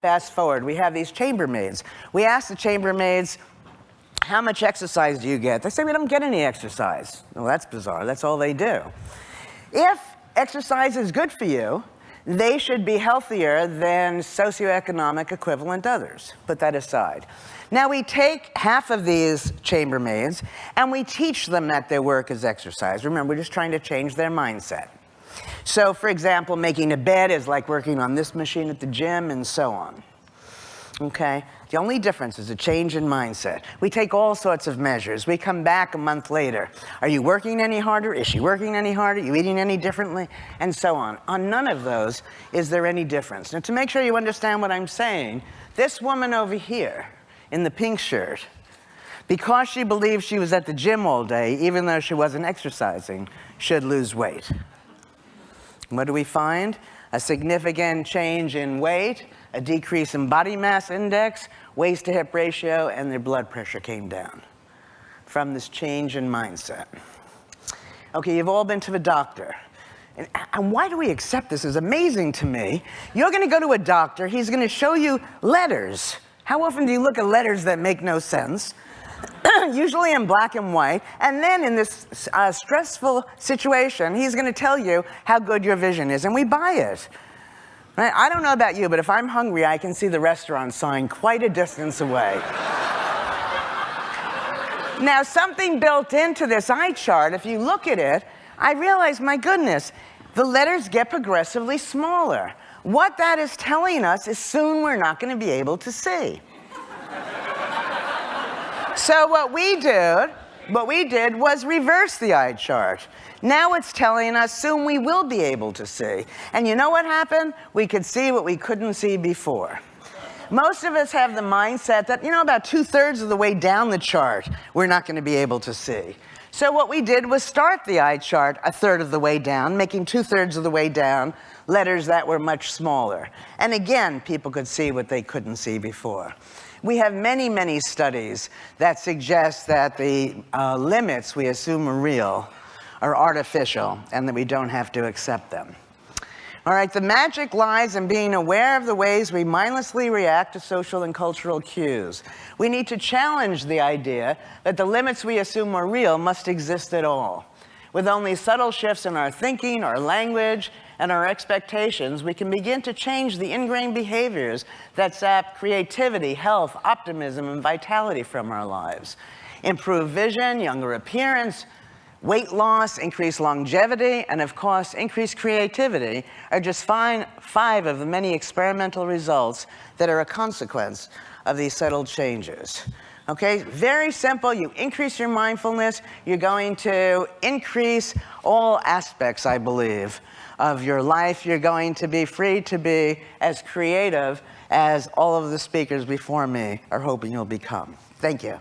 Fast forward, we have these chambermaids. We ask the chambermaids, how much exercise do you get? They say, we don't get any exercise. Well, that's bizarre. That's all they do. If exercise is good for you, they should be healthier than socioeconomic equivalent others. Put that aside. Now we take half of these chambermaids and we teach them that their work is exercise. Remember, we're just trying to change their mindset. So, for example, making a bed is like working on this machine at the gym and so on. Okay? The only difference is a change in mindset. We take all sorts of measures. We come back a month later. Are you working any harder? Is she working any harder? Are you eating any differently? And so on. On none of those is there any difference. Now, to make sure you understand what I'm saying, this woman over here in the pink shirt, because she believed she was at the gym all day, even though she wasn't exercising, should lose weight. What do we find? A significant change in weight, a decrease in body mass index, waist to hip ratio, and their blood pressure came down from this change in mindset. Okay, you've all been to the doctor. And why do we accept this? It's amazing to me. You're going to go to a doctor, he's going to show you letters. How often do you look at letters that make no sense? Usually in black and white, and then in this stressful situation, he's going to tell you how good your vision is, and we buy it. Right? I don't know about you, but if I'm hungry, I can see the restaurant sign quite a distance away. Now, something built into this eye chart, if you look at it, I realize, my goodness, the letters get progressively smaller. What that is telling us is soon we're not going to be able to see. So what we did was reverse the eye chart. Now it's telling us soon we will be able to see. And you know what happened? We could see what we couldn't see before. Most of us have the mindset that, about 2/3 of the way down the chart, we're not going to be able to see. So what we did was start the eye chart 1/3 of the way down, making 2/3 of the way down letters that were much smaller. And again, people could see what they couldn't see before. We have many, many studies that suggest that the limits we assume are real are artificial and that we don't have to accept them. All right, the magic lies in being aware of the ways we mindlessly react to social and cultural cues. We need to challenge the idea that the limits we assume are real must exist at all. With only subtle shifts in our thinking, our language, and our expectations, we can begin to change the ingrained behaviors that sap creativity, health, optimism, and vitality from our lives. Improve vision, younger appearance, weight loss, increased longevity, and of course, increased creativity are just five of the many experimental results that are a consequence of these subtle changes. Okay, very simple. You increase your mindfulness, you're going to increase all aspects, I believe, of your life. You're going to be free to be as creative as all of the speakers before me are hoping you'll become. Thank you.